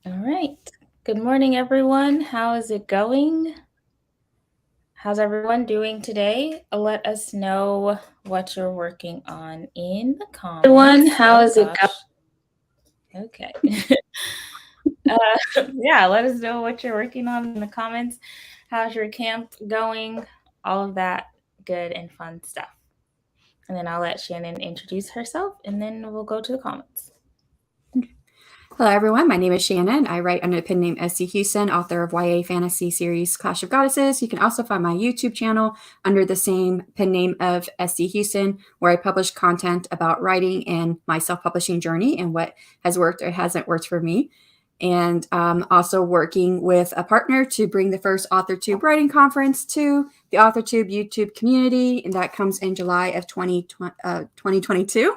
All right. Good morning, everyone. How is it going? How's everyone doing today? Let us know what you're working on in the comments. Everyone, how is it going? Okay. Yeah, let us know what you're working on in the comments. How's your camp going? All of that good and fun stuff. And then I'll let Shannon introduce herself, and then we'll go to the comments. Hello, everyone. My name is Shannon. I write under the pen name S.C. Huston, author of YA fantasy series Clash of Goddesses. You can also find my YouTube channel under the same pen name of S.C. Huston, where I publish content about writing and my self-publishing journey and what has worked or hasn't worked for me. And also working with a partner to bring the first AuthorTube writing conference to the AuthorTube YouTube community, and that comes in July of 2022.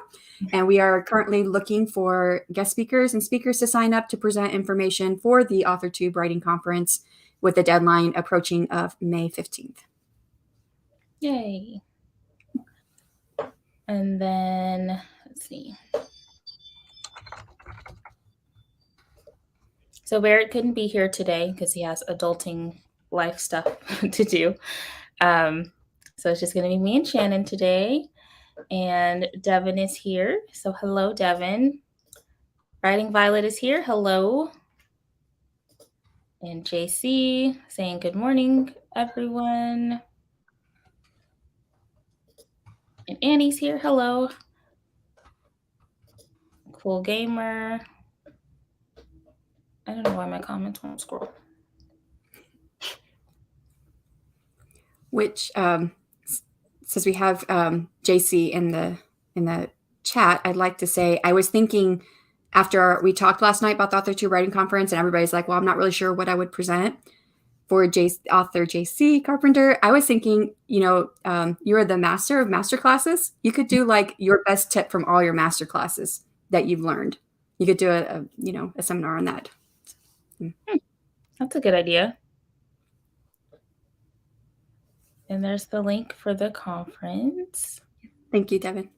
And we are currently looking for guest speakers and speakers to sign up to present information for the AuthorTube Writing Conference with the deadline approaching of May 15th. Yay. And then, let's see. So Barrett couldn't be here today because he has adulting life stuff to do. So it's just going to be me and Shannon today. And Devin is here. So hello, Devin. Writing Violet is here. Hello. And JC saying good morning, everyone. And Annie's here. Hello. Cool Gamer. I don't know why my comments won't scroll. Which, since we have JC in the chat, I'd like to say I was thinking after we talked last night about the AuthorTube Writing Conference, and everybody's like, well, I'm not really sure what I would present for author JC Carpenter. I was thinking, you're the master of master classes. You could do like your best tip from all your master classes that you've learned. You could do a seminar on that. That's a good idea. And there's the link for the conference. Thank you, Devin.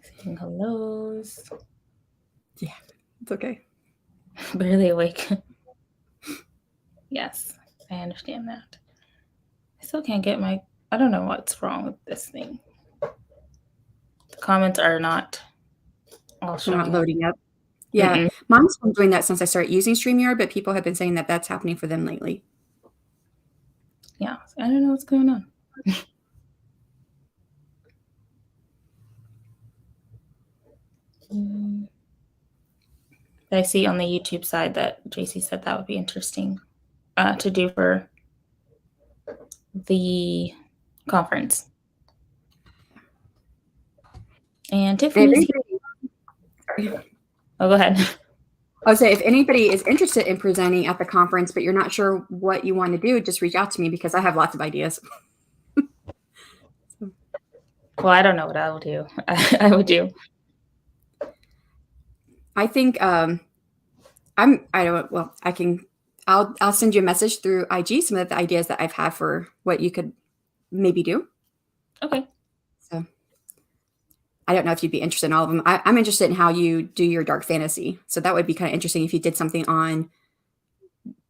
Saying hellos. Yeah, it's okay. Barely awake. Yes, I understand that. I still can't get I don't know what's wrong with this thing. The comments are not all showing. Not loading up. Yeah, mm-mm. Mine's been doing that since I started using StreamYard, but people have been saying that that's happening for them lately. Yeah, I don't know what's going on. I see on the YouTube side that JC said that would be interesting to do for the conference. And Tiffany's here. Oh, go ahead. I would say if anybody is interested in presenting at the conference, but you're not sure what you want to do, just reach out to me because I have lots of ideas. Well, I don't know what I will do. I would do. I think I'll send you a message through IG, some of the ideas that I've had for what you could maybe do. Okay. So I don't know if you'd be interested in all of them. I'm interested in how you do your dark fantasy. So that would be kind of interesting if you did something on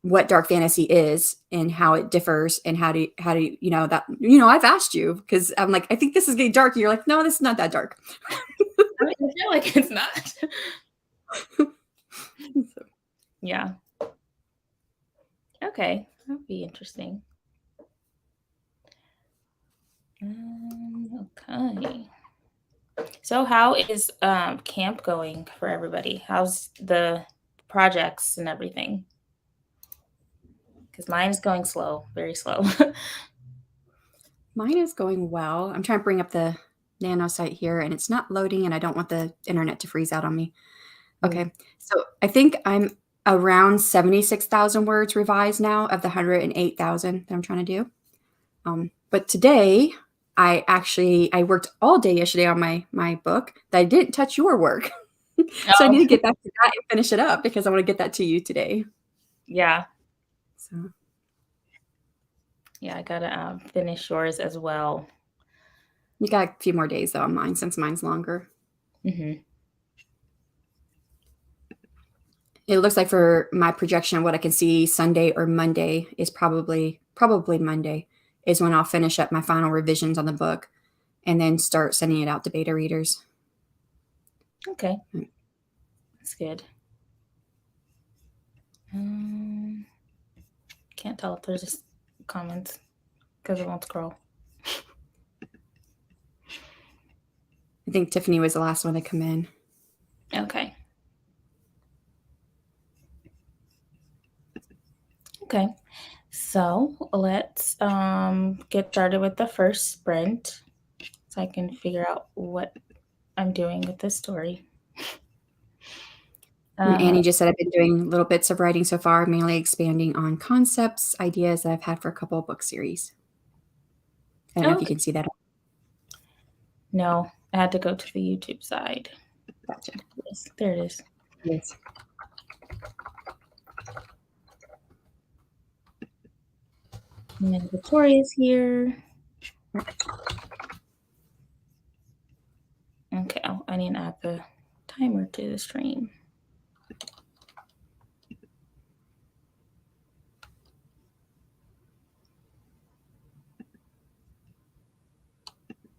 what dark fantasy is and how it differs and how do I've asked you because I'm like, I think this is getting dark. And you're like, no, this is not that dark. I feel like it's not. Yeah. Okay, that would be interesting. Okay. So how is camp going for everybody? How's the projects and everything? Because mine is going slow, very slow. Mine is going well. I'm trying to bring up the Nano site here, and it's not loading, and I don't want the internet to freeze out on me. Okay, so I think I'm around 76,000 words revised now of the 108,000 that I'm trying to do. But today, I worked all day yesterday on my book that I didn't touch your work. So I need to get back to that and finish it up because I want to get that to you today. Yeah. So. Yeah, I gotta finish yours as well. You got a few more days though on mine since mine's longer. Mm-hmm. It looks like for my projection of what I can see, Sunday or Monday is probably Monday is when I'll finish up my final revisions on the book and then start sending it out to beta readers. Okay. That's good. Can't tell if there's just comments because it won't scroll. I think Tiffany was the last one to come in. Okay. Okay. So let's get started with the first sprint so I can figure out what I'm doing with this story. And Annie just said, I've been doing little bits of writing so far, mainly expanding on concepts, ideas that I've had for a couple of book series. I don't know if you can see that. No, I had to go to the YouTube side. Gotcha. Yes, there it is. Yes. And then Victoria's here. Okay, oh, I need to add the timer to the stream.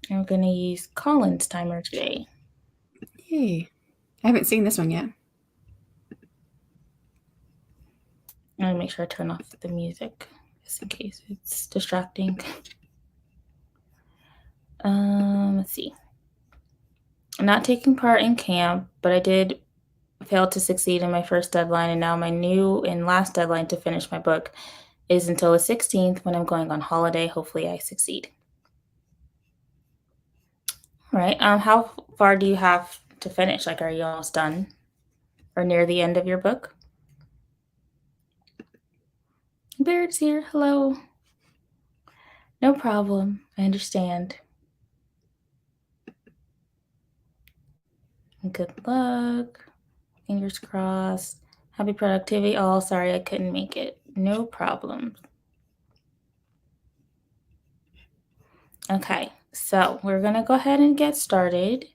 I'm going to use Colin's timer today. Yay. I haven't seen this one yet. I'm going to make sure I turn off the music just in case it's distracting. Let's see. I'm not taking part in camp, but I did fail to succeed in my first deadline, and now my new and last deadline to finish my book is until the 16th when I'm going on holiday. Hopefully I succeed. All right. How far do you have to finish? Like, are you almost done or near the end of your book? Barrett's here. Hello. No problem. I understand. Good luck. Fingers crossed. Happy productivity. Oh, sorry, I couldn't make it. No problem. Okay, so we're going to go ahead and get started,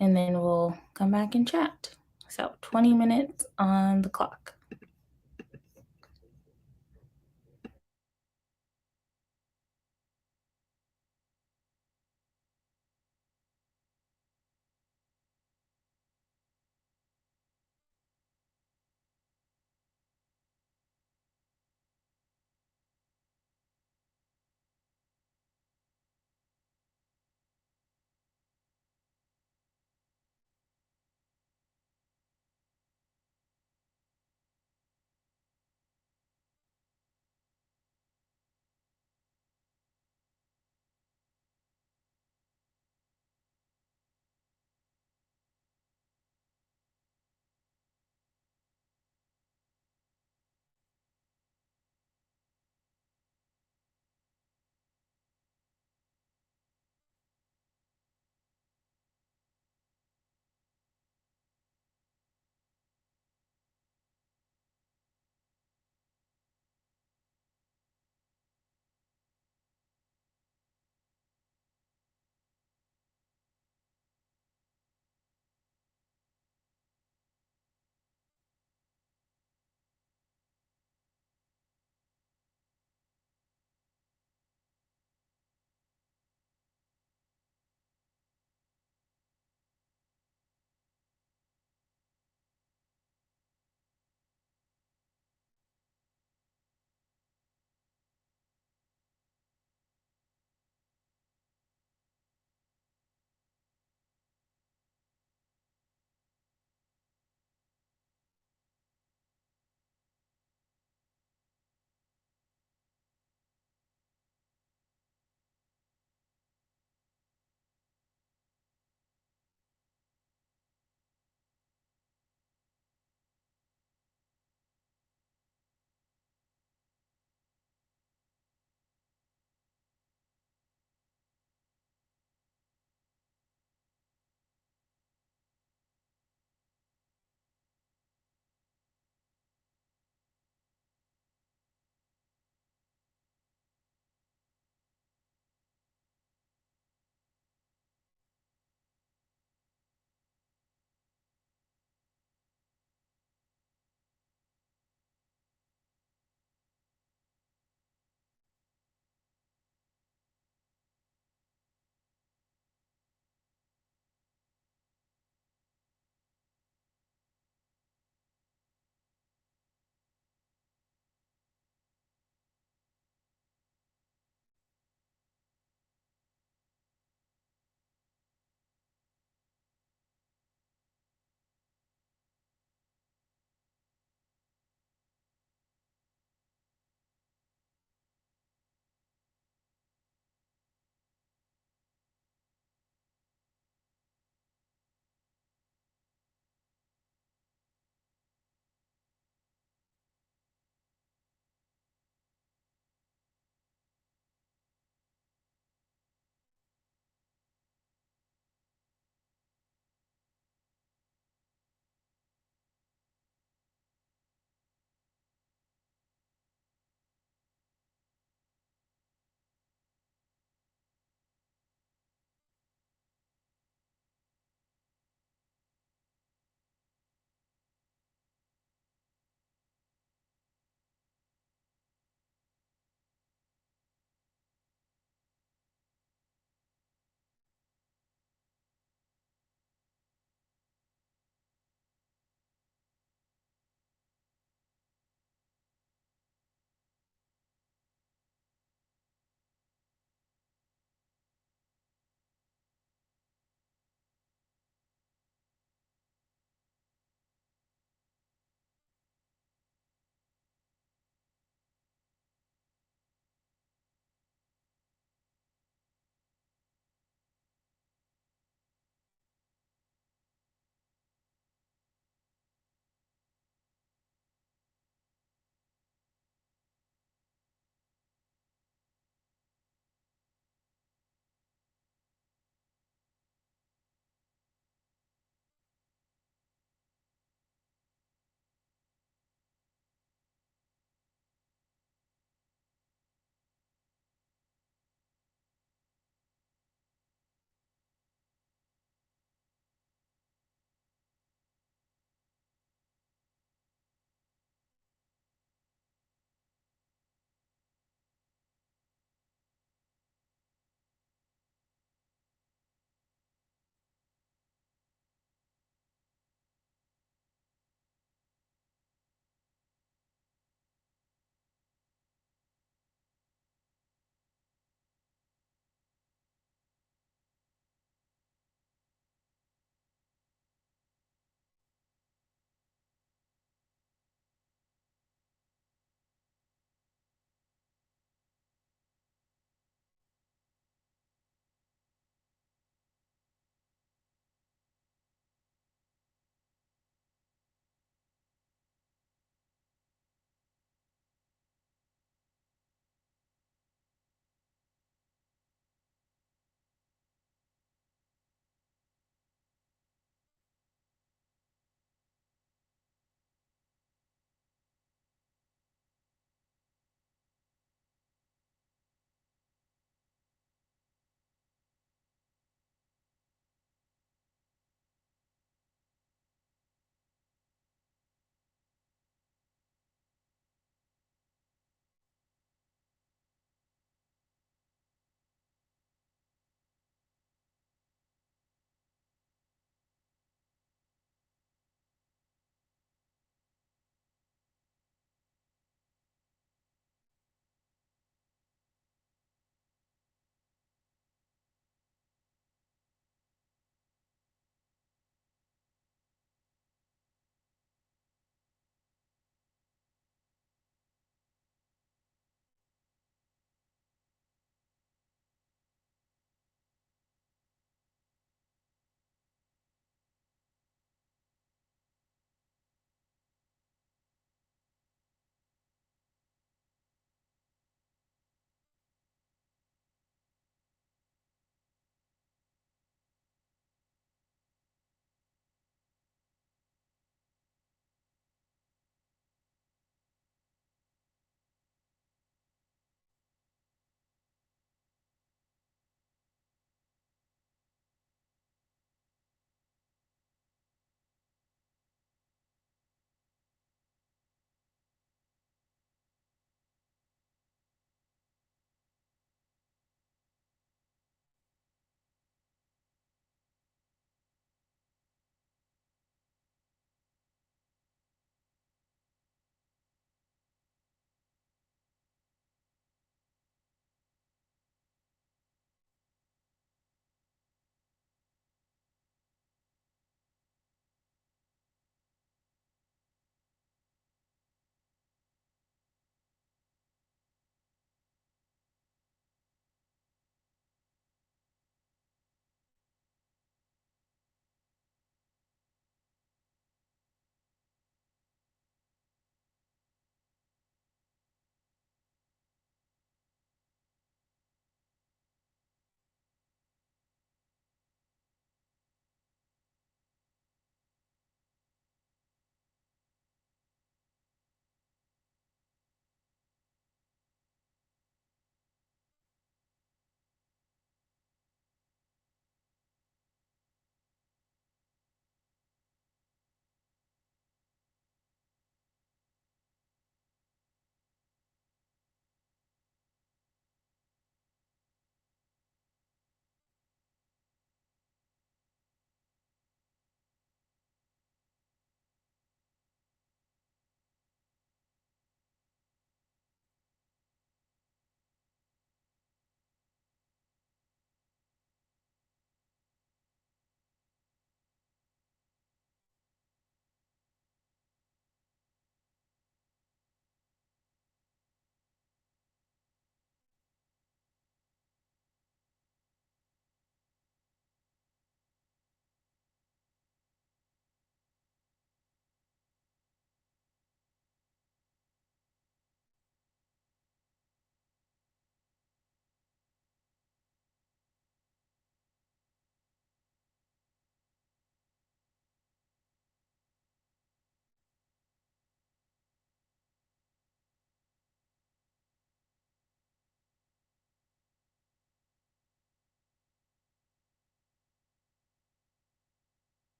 and then we'll come back and chat. So 20 minutes on the clock.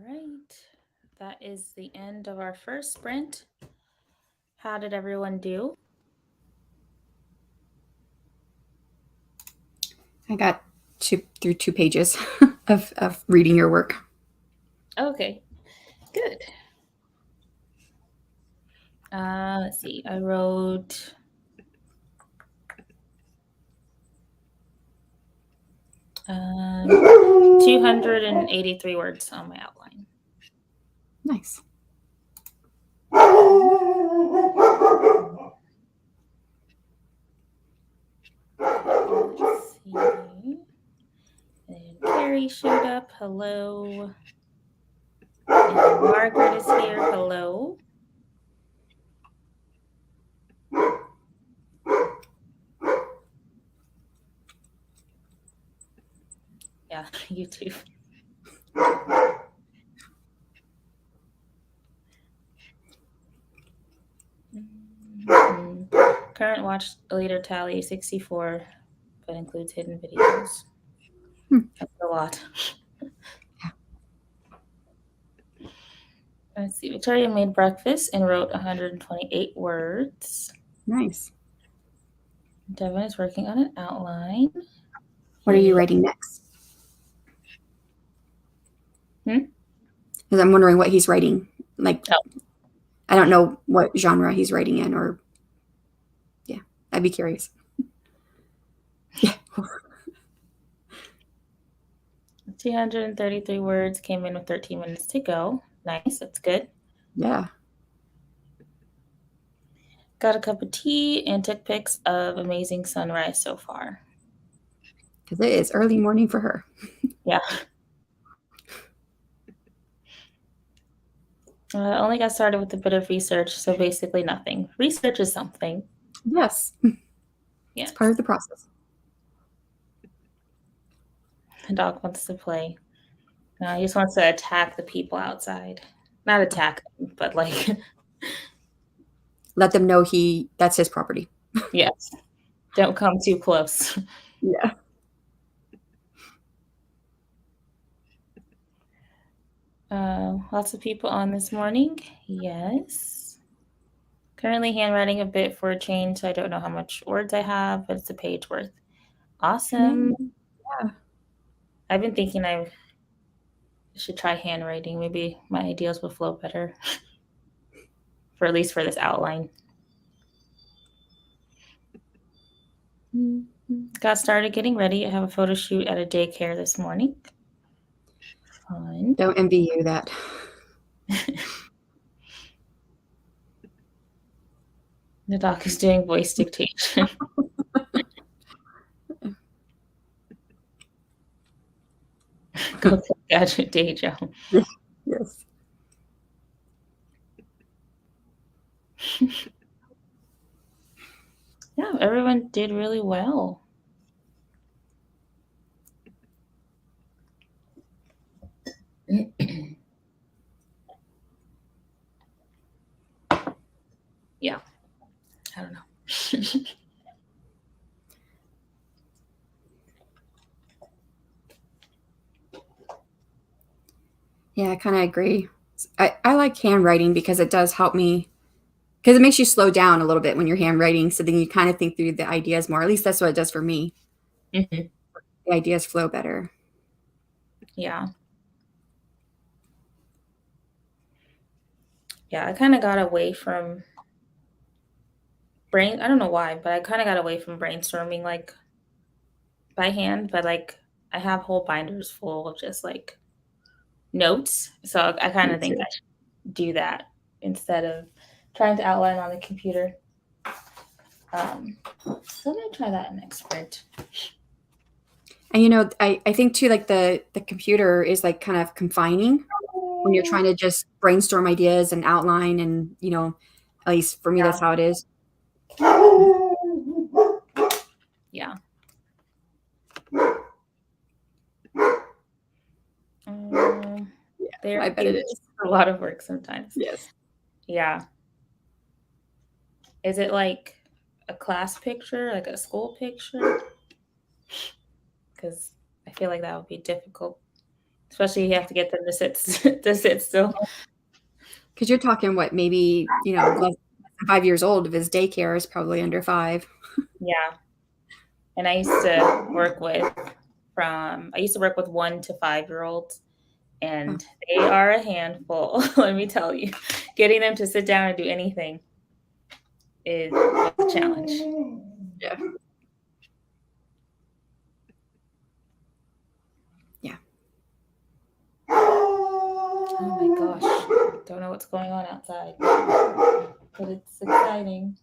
right. That is the end of our first sprint. How did everyone do? I got through 2 pages of reading your work. Okay, good. Let's see. I wrote 283 words on my outline. Nice. Let's see. And Carrie showed up. Hello. And Margaret is here. Hello. Yeah, YouTube. Current watch leader tally 64, but includes hidden videos. That's a lot. Let's see. Victoria made breakfast and wrote 128 words. Nice. Devin is working on an outline. What are you writing next? Because I'm wondering what he's writing. Like, I don't know what genre he's writing in, or yeah, I'd be curious. Yeah. 233 words, came in with 13 minutes to go. Nice, that's good. Yeah. Got a cup of tea and took pics of amazing sunrise so far. Because it is early morning for her. Yeah. Only got started with a bit of research, so basically nothing. Research is something. Yes. Yes. It's part of the process. The dog wants to play. No, he just wants to attack the people outside. Not attack them, but like... Let them know that's his property. Yes. Don't come too close. Yeah. Lots of people on this morning. Yes. Currently handwriting a bit for a change, so I don't know how much words I have, but it's a page worth. Awesome. Yeah. I've been thinking I should try handwriting. Maybe my ideas will flow better. For at least for this outline. Got started getting ready. I have a photo shoot at a daycare this morning. Fun. Don't envy you that. The doc is doing voice dictation. Go to Gadget Day, Joe. Yes. Yeah, everyone did really well. Yeah, I don't know. Yeah, I kind of agree. I like handwriting because it does help me, because it makes you slow down a little bit when you're handwriting. So then you kind of think through the ideas more. At least that's what it does for me. Mm-hmm. The ideas flow better. Yeah. Yeah, I kind of got away from I don't know why, but I kind of got away from brainstorming like by hand, but like I have whole binders full of just like notes. So I kind of think I should do that instead of trying to outline on the computer. So I'm gonna try that next sprint. And I think too, like the computer is like kind of confining when you're trying to just brainstorm ideas and outline, and at least for me, that's how it is. Yeah. I bet it is a lot of work sometimes. Yes. Yeah. Is it like a class picture, like a school picture? Because I feel like that would be difficult. especially you have to get them to sit to sit still. Because you're talking what, maybe, less than 5 years old if his daycare is probably under 5. Yeah. And I used to work with 1 to 5 year olds, Oh, and they are a handful. Let me tell you, getting them to sit down and do anything is a challenge. yeah. Yeah. Oh my gosh, don't know what's going on outside, but it's exciting.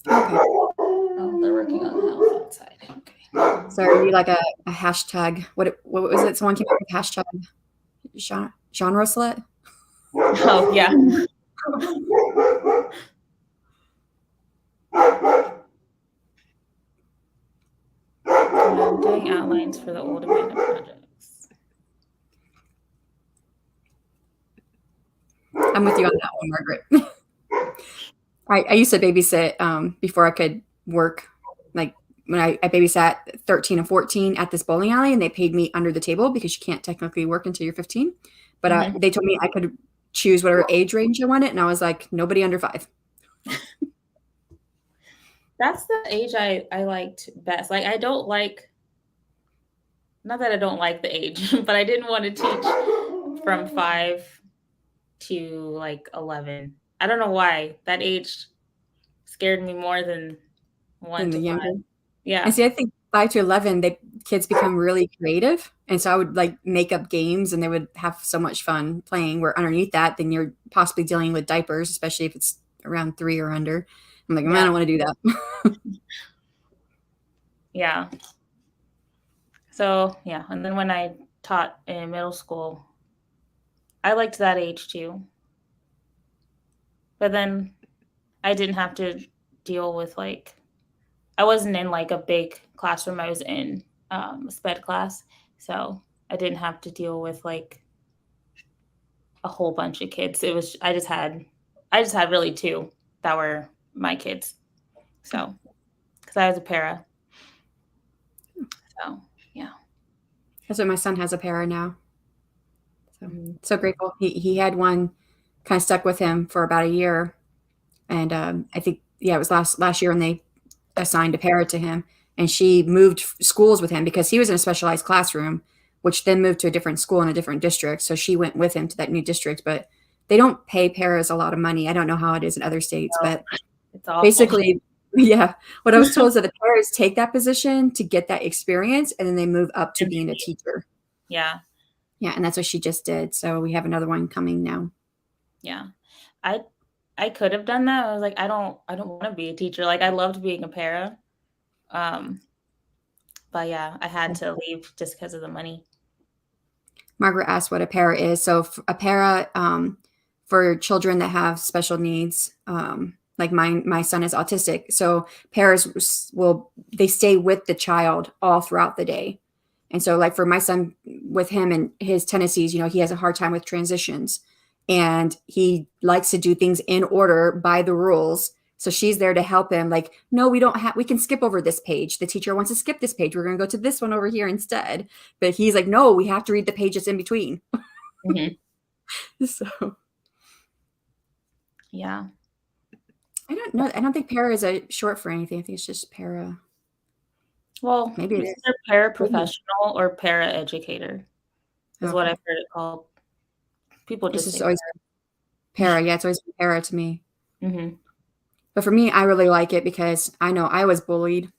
Okay. Oh, they're working on the house outside. Okay. So are you like a hashtag? What was it? Someone came up with hashtag genre slut? Oh yeah. I'm doing outlines for the old Amanda projects. I'm with you on that one, Margaret. I used to babysit before I could work. Like when I babysat 13 and 14 at this bowling alley, and they paid me under the table because you can't technically work until you're 15. But Mhm. they told me I could choose whatever age range I wanted, and I was like, nobody under 5. That's the age I liked best. Like I don't like, not that I don't like the age, but I didn't want to teach from 5 to like 11. I don't know why. That age scared me more than one Than the to younger. five. And Yeah. see, I think 5 to 11, kids become really creative, and so I would like make up games, and they would have so much fun playing. Where underneath that, then you're possibly dealing with diapers, especially if it's around 3 or under. I'm like, I Yeah. don't want to do that. Yeah. So yeah. And then when I taught in middle school, I liked that age too. But then I didn't have to deal with like, I wasn't in like a big classroom. I was in a sped class. So I didn't have to deal with like a whole bunch of kids. It was, I just had really two that were my kids. So, because I was a para. So, yeah. That's what my son has a para now. Mhm. So grateful. He had one kind of stuck with him for about a year, and I think it was last year when they assigned a para to him, and she moved schools with him because he was in a specialized classroom, which then moved to a different school in a different district. So she went with him to that new district, but they don't pay paras a lot of money. I don't know how it is in other states, So but it's awful. basically, yeah, what I was told is that the paras take that position to get that experience, and then they move up to being a teacher. Yeah. Yeah, and that's what she just did. So we have another one coming now. Yeah. I I could have done that. I was like, I don't want to be a teacher. Like I loved being a para. Um, but yeah, I had to leave just because of the money. Margaret asked what a para is. So a para for children that have special needs, like my son is autistic. So paras they stay with the child all throughout the day. And so like for my son with him and his tendencies, he has a hard time with transitions, and he likes to do things in order by the rules. So she's there to help him. Like, no, we can skip over this page. The teacher wants to skip this page. We're going to go to this one over here instead. But he's like, no, we have to read the pages in between. Mhm. So Yeah. I don't know. I don't think para is a short for anything. I think it's just para. Well, Maybe it it's is. either Maybe. paraprofessional or paraeducator is what Okay. I've heard it called. People It's just just say always para. Yeah, it's always been para to me. hmm But for me, I really like it because I know I was bullied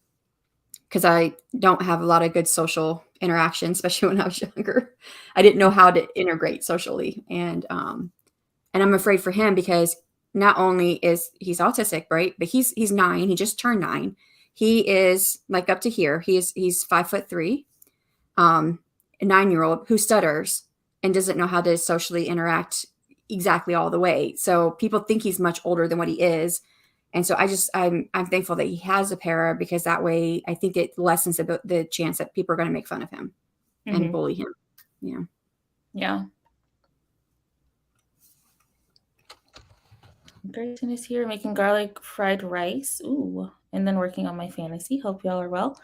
because I don't have a lot of good social interaction, especially when I was younger. I didn't know how to integrate socially, and I'm afraid for him because not only is he's autistic, right? But he's 9. He just turned 9. He is like up to here. He's 5'3", a 9-year-old who stutters and doesn't know how to socially interact exactly all the way. So people think he's much older than what he is. And so I'm thankful that he has a para because that way I think it lessens the chance that people are going to make fun of him and hmm bully him. Yeah. Yeah. Grayson is here making garlic fried rice. Ooh. And then working on my fantasy. Hope y'all are well.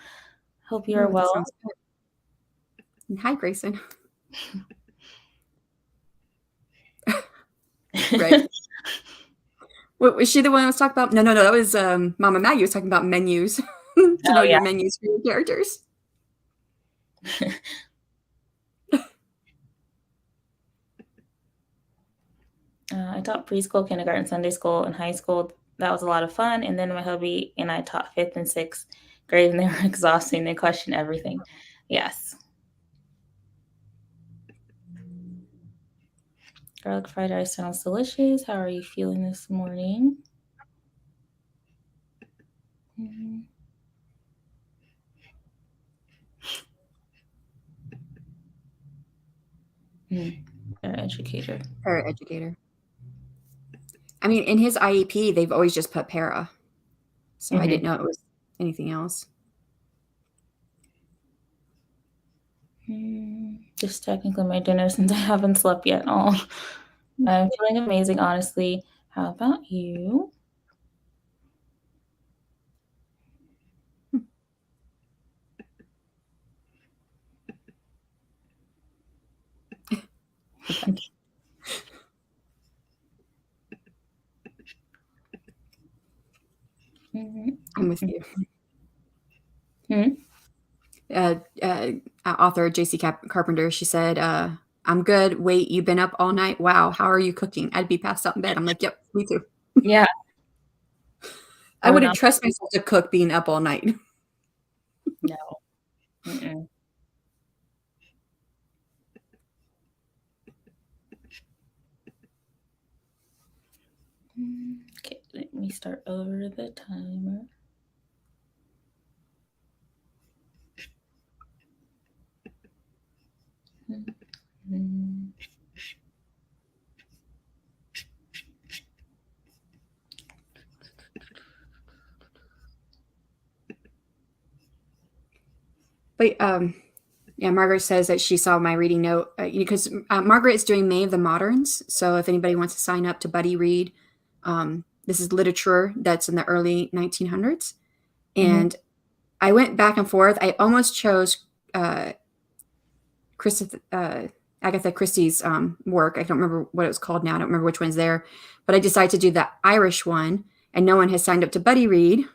Hope you are Ooh, that well. sounds good. Hi, Grayson. Right. Was she the one that was talking about? No. That was Mama Maggie was talking about menus to know Oh yeah. your menus for your characters. I taught preschool, kindergarten, Sunday school, and high school. That was a lot of fun. And then my hubby and I taught fifth and sixth grade, and they were exhausting. They questioned everything. Yes. Garlic fried rice sounds delicious. How are you feeling this morning? Mhm. Our educator. Paraeducator. I mean, in his IEP, they've always just put para. So I didn't know it was anything else. Just technically my dinner since I haven't slept yet. Oh, I'm feeling amazing, honestly. How about you? I'm with you. Hmm? Author J.C. Carpenter, she said, I'm good. Wait, you've been up all night? Wow, how are you cooking? I'd be passed out in bed. I'm like, yep, me too. Yeah. I Or wouldn't not. trust myself to cook being up all night. No. Mm-mm. Okay, let me start over the timer. Mm. But yeah, Margaret says that she saw my reading note because Margaret is doing May of the Moderns. So if anybody wants to sign up to buddy read, this is literature that's in the early 1900s. And I went back and forth. I almost chose Agatha Christie's work. I don't remember what it was called now. I don't remember which one's there. But I decided to do the Irish one. And no one has signed up to buddy read.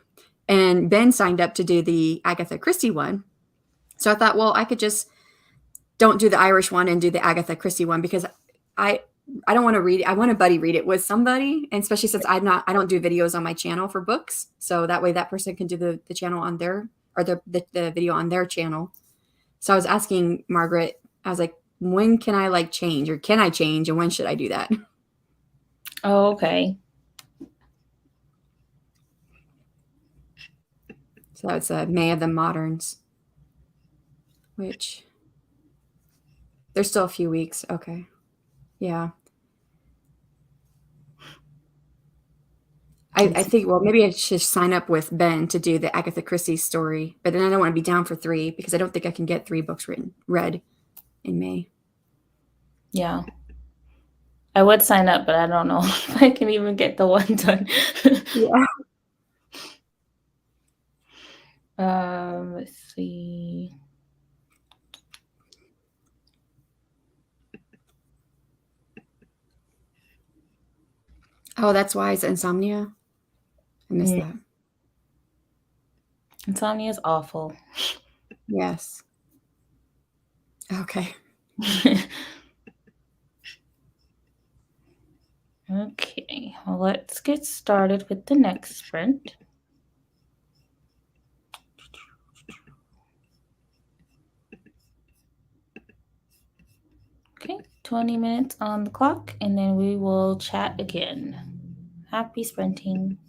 And Ben signed up to do the Agatha Christie one. So I thought, well, I could just don't do the Irish one and do the Agatha Christie one because I don't want to read it. I want to buddy read it with somebody, and especially since I don't do videos on my channel for books, so that way that person can do the channel on their or the video on their channel. So I was asking Margaret, I was like, when can I change, or can I change, and when should I do that? Oh, okay. So it's May of the Moderns, which there's still a few weeks. Okay, yeah. I think, well, maybe I should sign up with Ben to do the Agatha Christie story, but then I don't want to be down for 3 because I don't think I can get 3 books read in May. Yeah. I would sign up, but I don't know if I can even get the one done. Yeah. Let's see. Oh, that's why it's insomnia. I missed that. Insomnia is awful. Yes. Okay. Okay, well, let's get started with the next sprint. Okay, 20 minutes on the clock, and then we will chat again. Happy sprinting.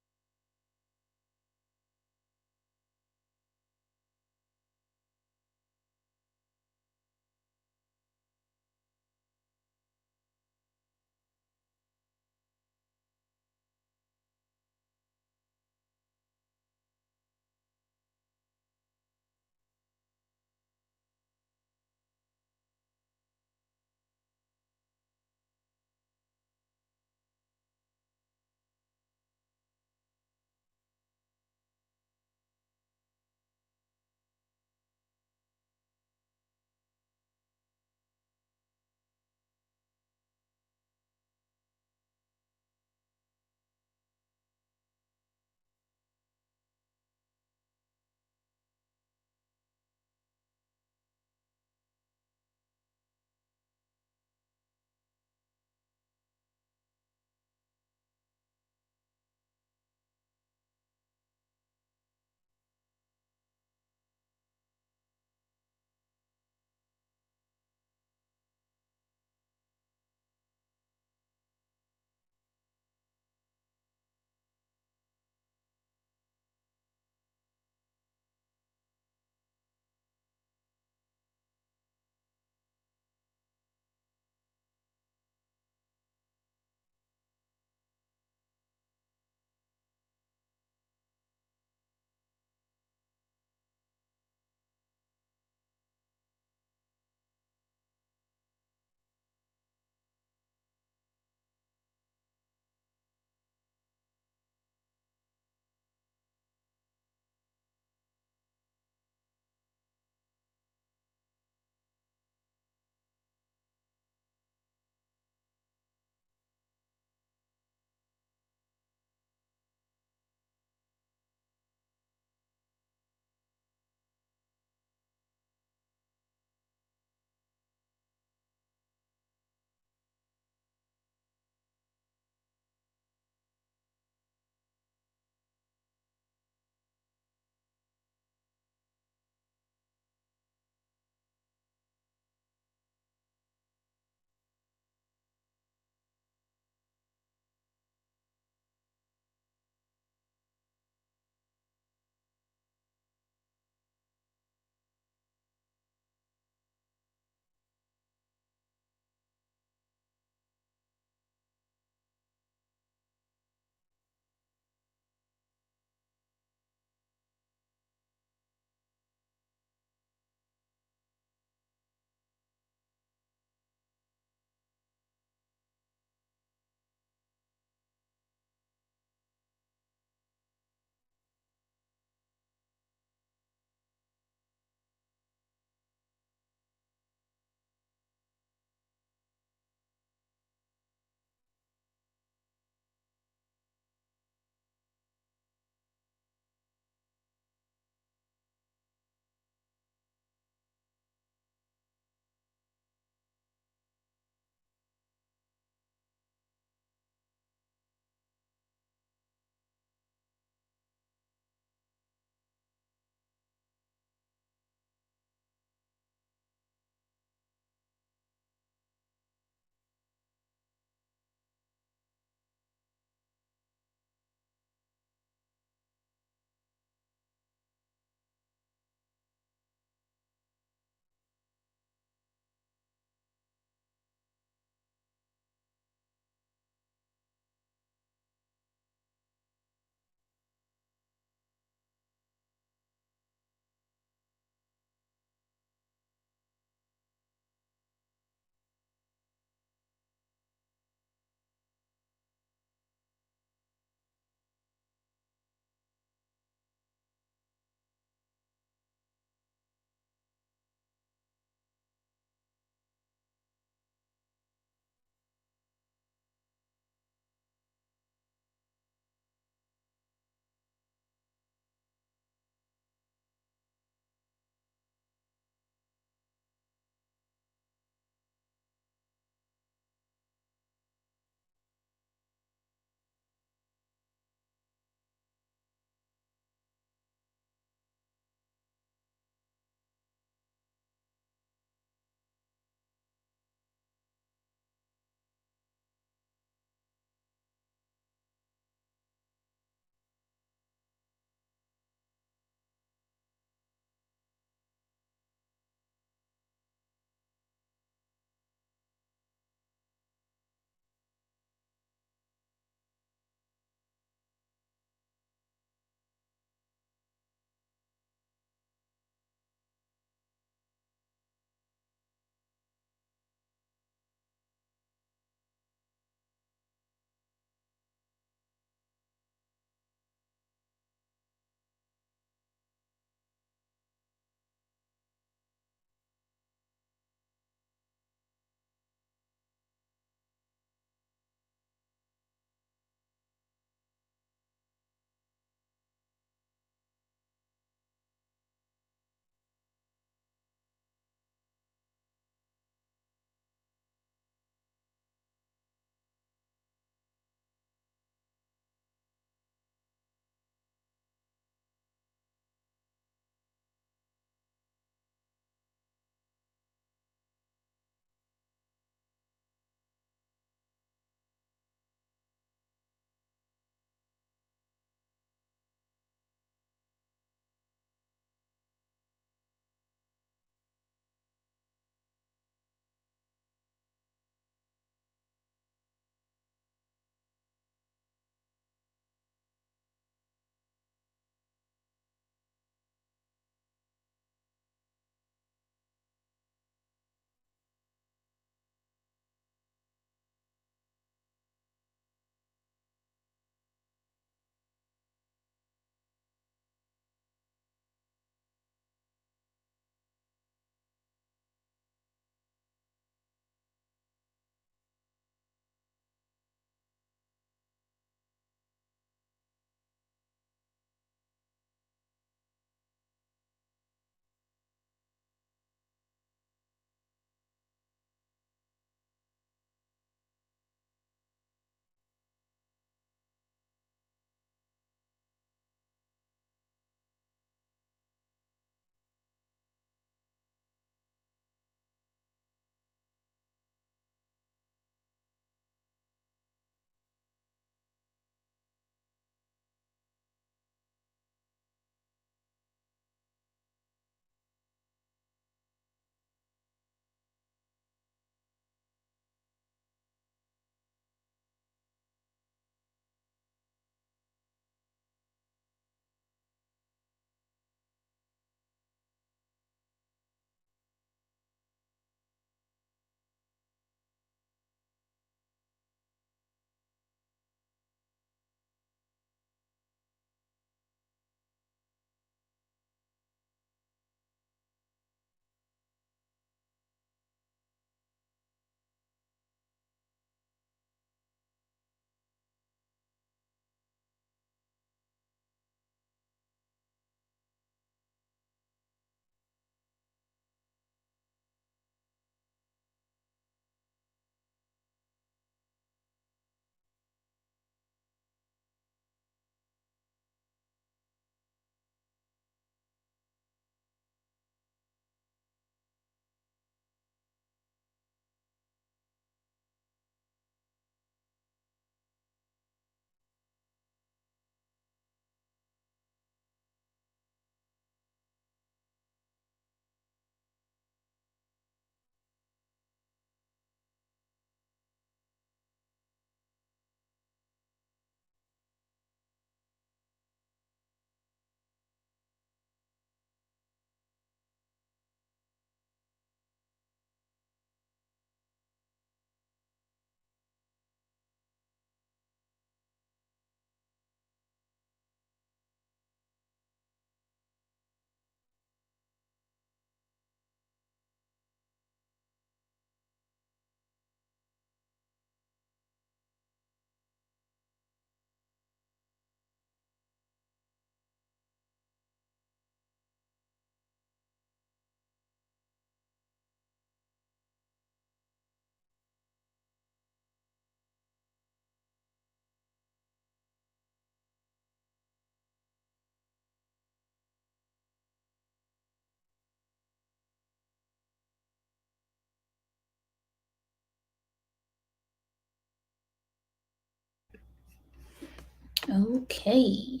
Okay.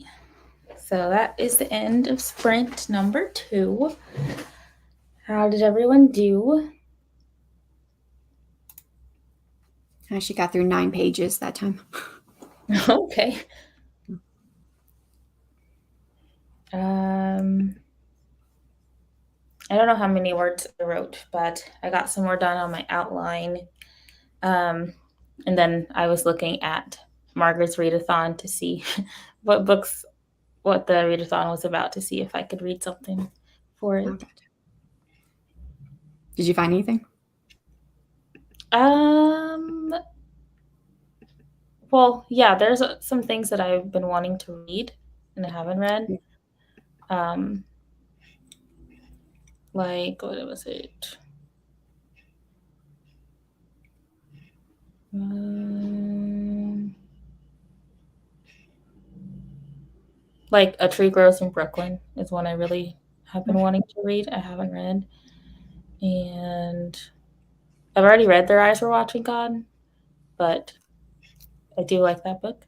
So that is the end of sprint number 2. How did everyone do? She got through 9 pages that time. Okay. I don't know how many words I wrote, but I got some more done on my outline. And then I was looking at Margaret's readathon to see what the readathon was about, to see if I could read something for it. Oh, gotcha. Did you find anything? Well, yeah, there's some things that I've been wanting to read and I haven't read. Like, what was it? Like A Tree Grows in Brooklyn is one I really have been wanting to read. I haven't read. And I've already read Their Eyes Were Watching God, but I do like that book.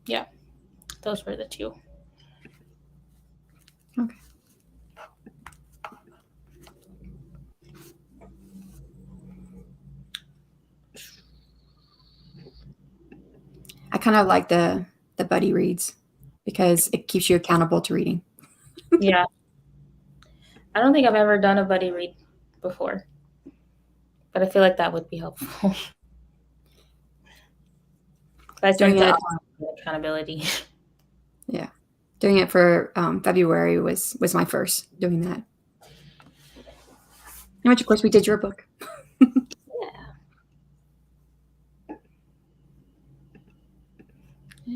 Yeah, those were the 2. Okay. I kind of like the buddy reads because it keeps you accountable to reading. Yeah. I don't think I've ever done a buddy read before, but I feel like that would be helpful. I tend to accountability. Yeah. Doing it for February was my first doing that. And which, of course, we did your book. Yeah.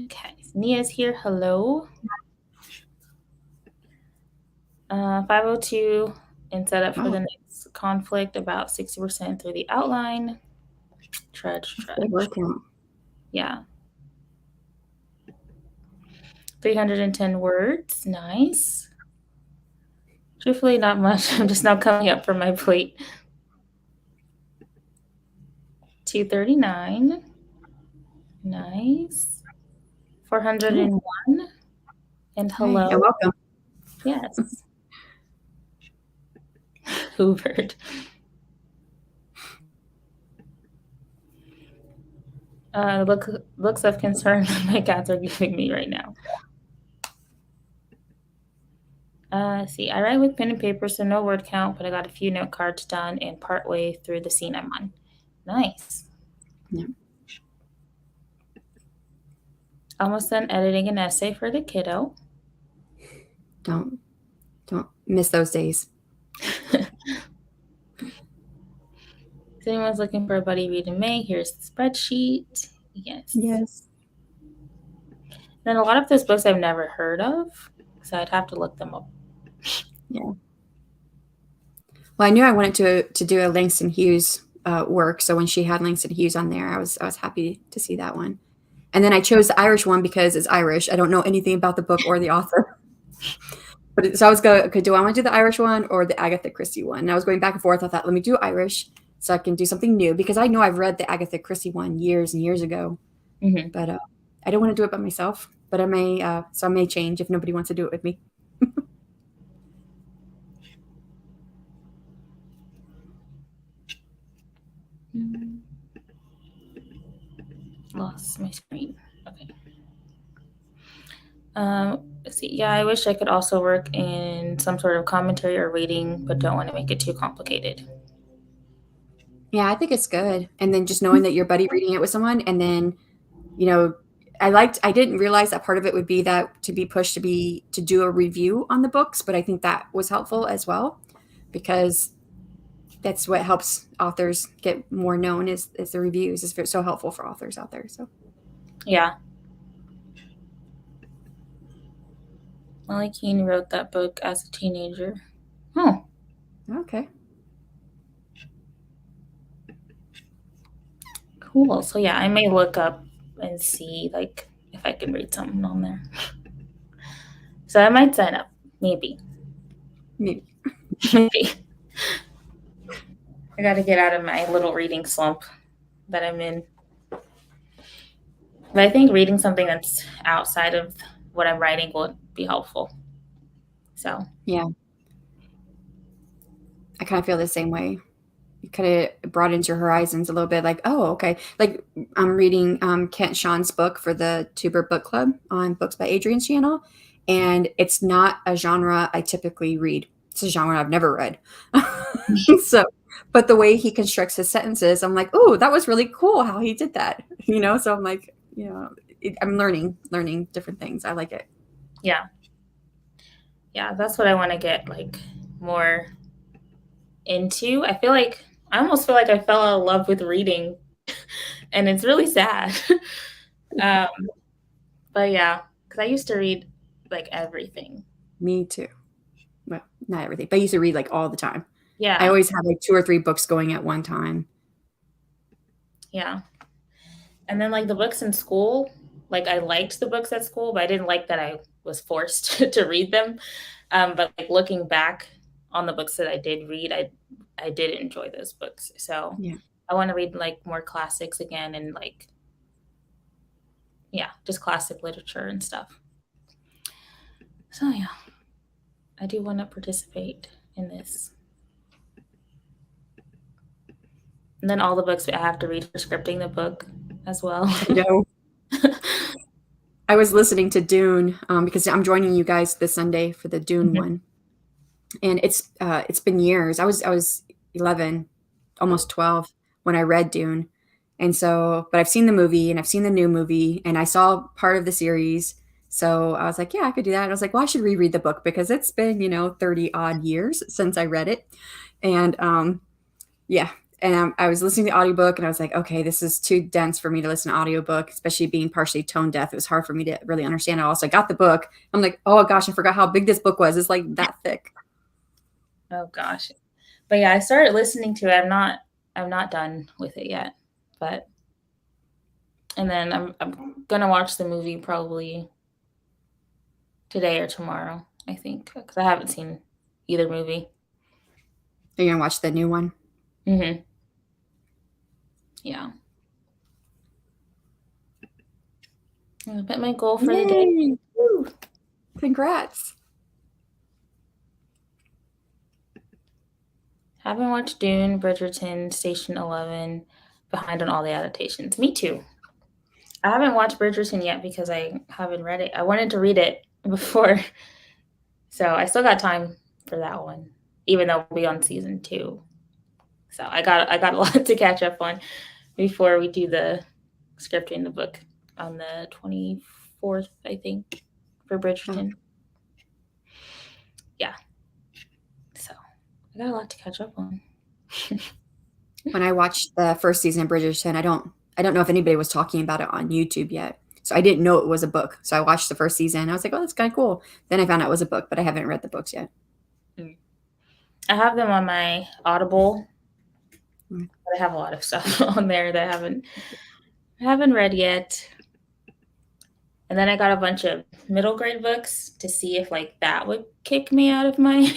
Okay. Nia's here. Hello. 502 and set up for the next conflict, about 60% through the outline. Trudge. Yeah. 310 words. Nice. Truthfully, not much. I'm just now coming up from my plate. 239. Nice. 401. And hello. You're welcome. Yes. Hoovered. Looks of concern that my cats are giving me right now. See, I write with pen and paper, so no word count, but I got a few note cards done and partway through the scene I'm on. Nice. Yeah. Almost done editing an essay for the kiddo. Don't miss those days. If anyone's looking for a buddy read in May, here's the spreadsheet. Yes. Then a lot of those books I've never heard of, so I'd have to look them up. Yeah. Well, I knew I wanted to do a Langston Hughes work, so when she had Langston Hughes on there, I was happy to see that one. And then I chose the Irish one because it's Irish. I don't know anything about the book or the author. But so I was going, okay, do I want to do the Irish one or the Agatha Christie one? And I was going back and forth. I thought, let me do Irish so I can do something new, because I know I've read the Agatha Christie one years and years ago. Mm-hmm. But I don't want to do it by myself. But I may change if nobody wants to do it with me. Lost my screen. Okay. Let's see. Yeah, I wish I could also work in some sort of commentary or reading, but don't want to make it too complicated. Yeah, I think it's good. And then just knowing that you're buddy reading it with someone, and then, I didn't realize that part of it would be that to be pushed to do a review on the books, but I think that was helpful as well, because that's what helps authors get more known is the reviews. It's so helpful for authors out there. So yeah. Molly Keene wrote that book as a teenager. Oh. Okay. Cool. So yeah, I may look up and see if I can read something on there. So I might sign up. Maybe. Maybe. Maybe. I got to get out of my little reading slump that I'm in. But I think reading something that's outside of what I'm writing will be helpful. So, Yeah. I kind of feel the same way. It kind of broadens your horizons a little bit. Like, oh, okay. Like I'm reading Kent Sean's book for the Tuber Book Club on Books by Adrian's channel, and it's not a genre I typically read. It's a genre I've never read. So, but the way he constructs his sentences, I'm like, oh, that was really cool how he did that. So I'm like, I'm learning different things. I like it. yeah. Yeah, that's what I want to get like more into. I almost feel like I fell out of love with reading, and it's really sad. um, but yeah, because I used to read like everything. Me too. Well, not everything, but I used to read like all the time. I Yeah, always had like 2 or 3 books going at one time. yeah. And then like the books in school, like I liked the books at school, but I didn't like that I was forced to read them. But like looking back on the books that I did read, I did enjoy those books. So Yeah. I want to read like more classics again and like yeah, just classic literature and stuff. So yeah, I do want to participate in this. And then all the books I have to read for scripting the book as well. No. I was listening to Dune because I'm joining you guys this Sunday for the Dune one, and it's been years. I was 11, almost 12 when I read Dune, and so but I've seen the movie and I've seen the new movie and I saw part of the series. So I was like, yeah, I could do that. And I was like, well, I should reread the book because it's been 30 odd years since I read it, and yeah. And I was listening to the audiobook and I was like, okay, this is too dense for me to listen to audiobook, especially being partially tone deaf. It was hard for me to really understand it all. So I got the book. I'm like, oh gosh, I forgot how big this book was. It's like that thick. Oh gosh. But yeah, I started listening to it. I'm not done with it yet. But and then I'm gonna watch the movie probably today or tomorrow, I think, because I haven't seen either movie. Are you going to watch the new one? Mm-hmm. Yeah. But my goal for the day. Yay! Woo! Congrats. Haven't watched Dune, Bridgerton, Station 11, behind on all the adaptations. Me too. I haven't watched Bridgerton yet because I haven't read it. I wanted to read it before, so I still got time for that one, even though we'll be on season 2. So I got a lot to catch up on before we do the scripting the book on the 24th, I think, for Bridgerton. Yeah. So I got a lot to catch up on. When I watched the first season of Bridgerton, I don't know if anybody was talking about it on YouTube yet. So I didn't know it was a book. So I watched the first season. I was like, oh, that's kind of cool. Then I found out it was a book, but I haven't read the books yet. I have them on my Audible. But I have a lot of stuff on there that I haven't read yet. And then I got a bunch of middle grade books to see if like that would kick me out of my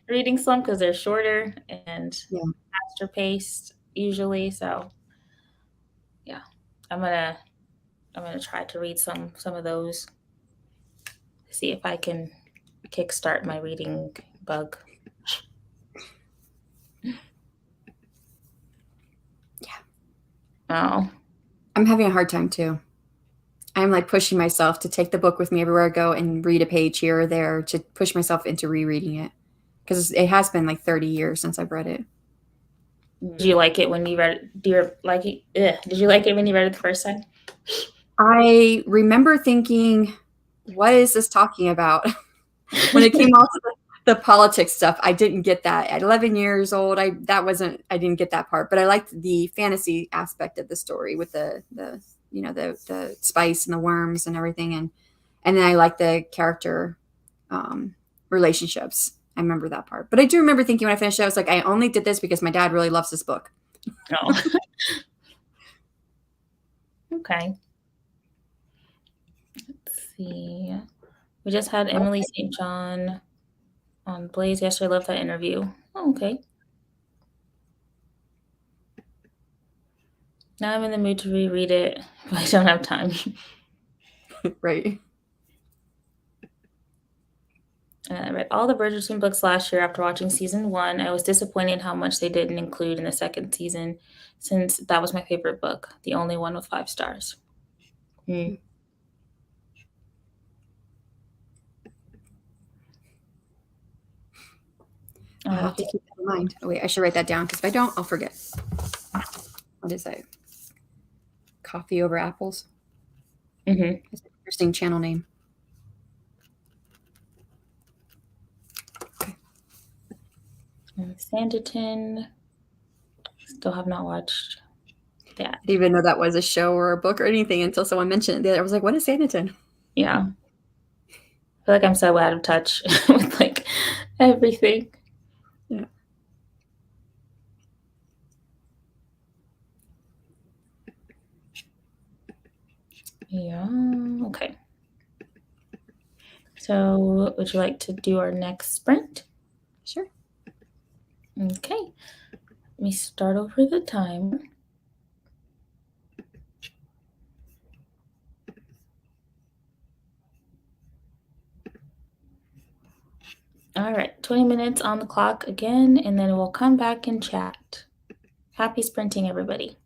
reading slump because they're shorter and faster paced usually. So yeah, I'm gonna try to read some of those to see if I can kickstart my reading bug. Yeah. Oh. I'm having a hard time too. I'm like pushing myself to take the book with me everywhere I go and read a page here or there to push myself into rereading it because it has been like 30 years since I've read it. Did you like it when you read it? Did you like it when you read it the first time? I remember thinking, what is this talking about? When it came off the politics stuff, I didn't get that. At 11 years old, I didn't get that part, but I liked the fantasy aspect of the story with the spice and the worms and everything, and then I liked the character relationships. I remember that part, but I do remember thinking when I finished it, I was like, I only did this because my dad really loves this book. Oh. Okay. Let's see. We just had Emily St. John on Blaze yesterday. I love that interview. Oh, okay. Now I'm in the mood to reread it, but I don't have time. Right. I read all the Bridgerton books last year after watching season 1. I was disappointed how much they didn't include in the second season, since that was my favorite book, the only one with 5 stars. Hmm. I'll have to keep that in mind. Oh, wait, I should write that down because if I don't, I'll forget. What is that? Coffee over apples. Mm-hmm. It's an interesting channel name. Okay. Sanditon. Still have not watched that. I didn't even know that was a show or a book or anything until someone mentioned it. I was like, what is Sanditon? Yeah. I feel like I'm so out of touch with like everything. Yeah. Yeah. Okay. So, would you like to do our next sprint? Sure. Okay. Let me start over the timer. All right, 20 minutes on the clock again, and then we'll come back and chat. Happy sprinting, everybody.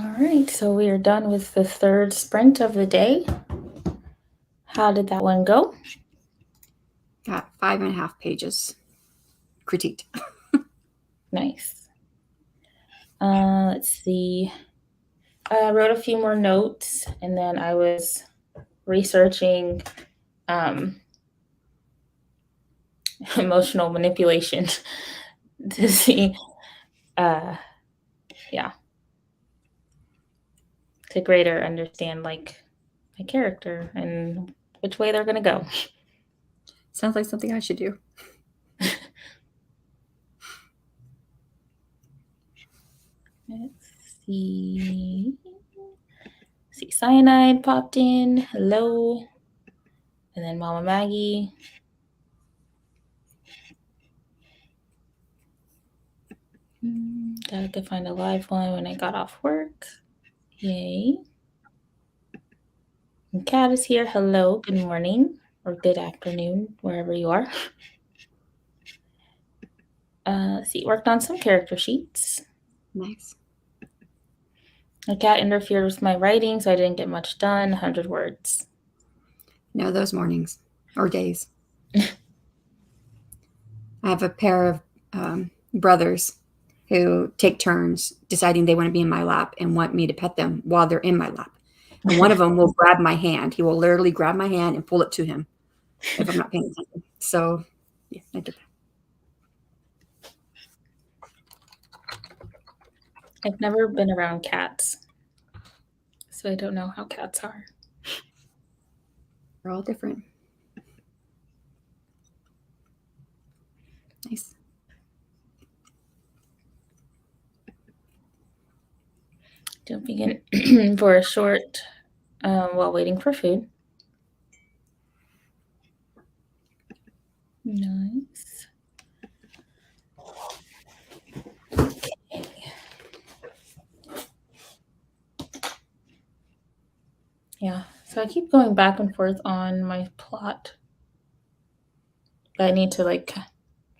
All right, so we are done with the third sprint of the day. How did that one go? Got 5.5 pages critiqued. Nice. Let's see. I wrote a few more notes, and then I was researching emotional manipulation to see, to greater understand like my character and which way they're gonna go. Sounds like something I should do. Let's see. Cyanide popped in. Hello. And then Mama Maggie. Gotta go find a live one when I got off work. Yay. And Kat is here. Hello. Good morning or good afternoon, wherever you are. Let's see. Worked on some character sheets. Nice. The cat interfered with my writing, so I didn't get much done. 100 words. No, those mornings or days. I have a pair of brothers who take turns deciding they want to be in my lap and want me to pet them while they're in my lap. And one of them will grab my hand. He will literally grab my hand and pull it to him if I'm not paying attention. So, yeah, I did that. I've never been around cats, so I don't know how cats are. They're all different. Nice. Jumping in for a short while waiting for food. Nice. Okay. Yeah, so I keep going back and forth on my plot, but I need to like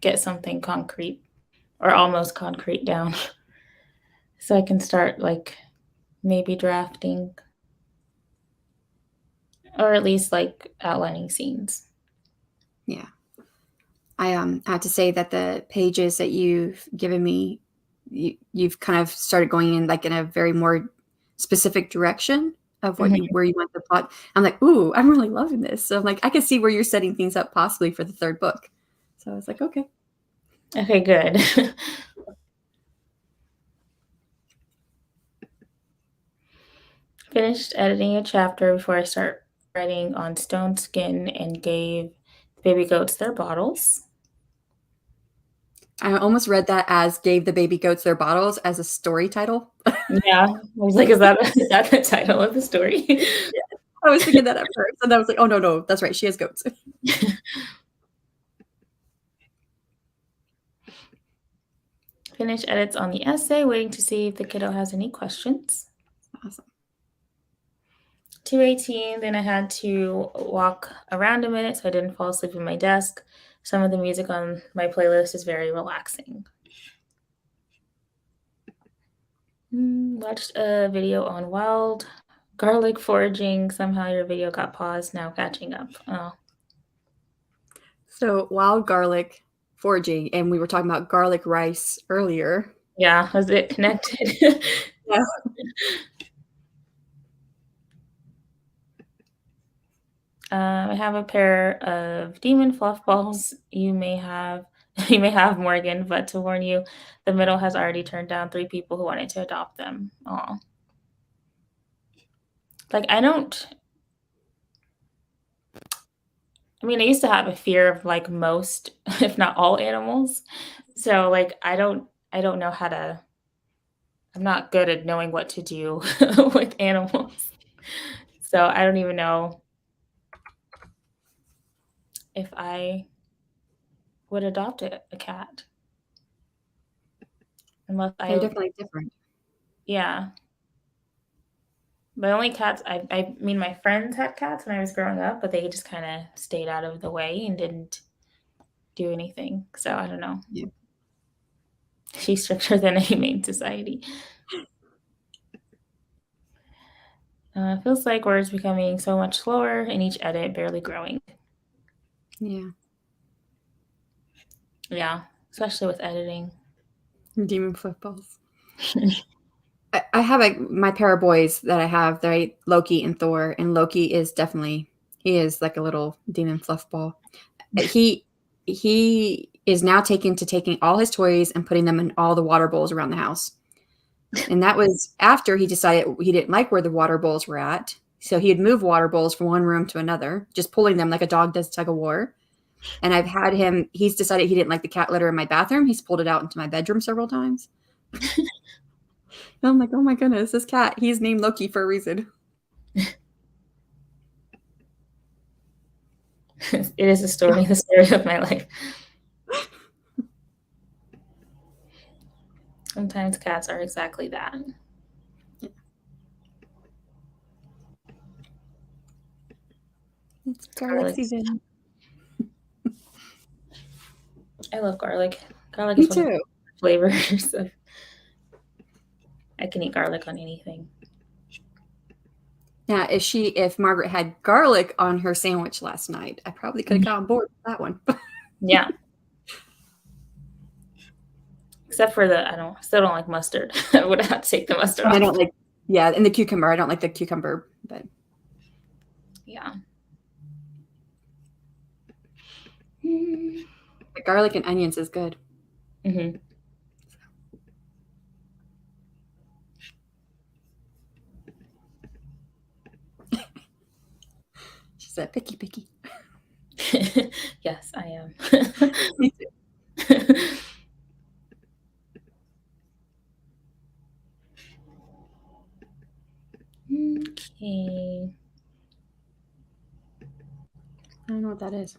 get something concrete or almost concrete down so I can start like maybe drafting or at least like outlining scenes. Yeah. I have to say that the pages that you've given me, you've kind of started going in like in a very more specific direction of what you where you want the plot. I'm like, ooh, I'm really loving this. So I'm like, I can see where you're setting things up possibly for the third book. So I was like, okay. Okay, good. Finished editing a chapter before I start writing on stone skin and gave the baby goats their bottles. I almost read that as gave the baby goats their bottles as a story title. Yeah, I was like, is that the title of the story? Yeah. I was thinking that at first, and I was like, oh no, that's right, she has goats. Finished edits on the essay, waiting to see if the kiddo has any questions. Awesome. 2:18, then I had to walk around a minute so I didn't fall asleep at my desk. Some of the music on my playlist is very relaxing. Watched a video on wild garlic foraging. Somehow your video got paused, now catching up. Oh. So wild garlic foraging, and we were talking about garlic rice earlier. Yeah, was it connected? Yeah. I have a pair of demon fluff balls. You may have Morgan, but to warn you, the middle has already turned down 3 people who wanted to adopt them. Aw. Like I used to have a fear of like most, if not all animals. So like I don't know how to I'm not good at knowing what to do with animals. So I don't even know if I would adopt a cat. Unless They're definitely different. Yeah. My only cats, I mean, my friends had cats when I was growing up, but they just kind of stayed out of the way and didn't do anything. So I don't know. Yeah. She's stricter than a humane society. Feels like words becoming so much slower in each edit, barely growing. Yeah. Yeah, especially with editing. Demon footballs. I have my pair of boys that I have. They're Loki and Thor, and Loki is definitely he is like a little demon fluffball. He is now taking all his toys and putting them in all the water bowls around the house. And that was after he decided he didn't like where the water bowls were at. So he'd move water bowls from one room to another, just pulling them like a dog does tug of war. And I've had him, he's decided he didn't like the cat litter in my bathroom. He's pulled it out into my bedroom several times. And I'm like, oh my goodness, this cat, he's named Loki for a reason. It is the story of my life. Sometimes cats are exactly that. It's garlic season. I love garlic. Garlic Me is one of too. the flavors. I can eat garlic on anything. Now, if Margaret had garlic on her sandwich last night, I probably could have got on board with that one. Yeah. Except for still don't like mustard. I would have to take the mustard off. I don't like, and the cucumber. I don't like the cucumber, but yeah. The garlic and onions is good. Mm-hmm. She said, picky. Yes, I am. Me too. Okay. I don't know what that is.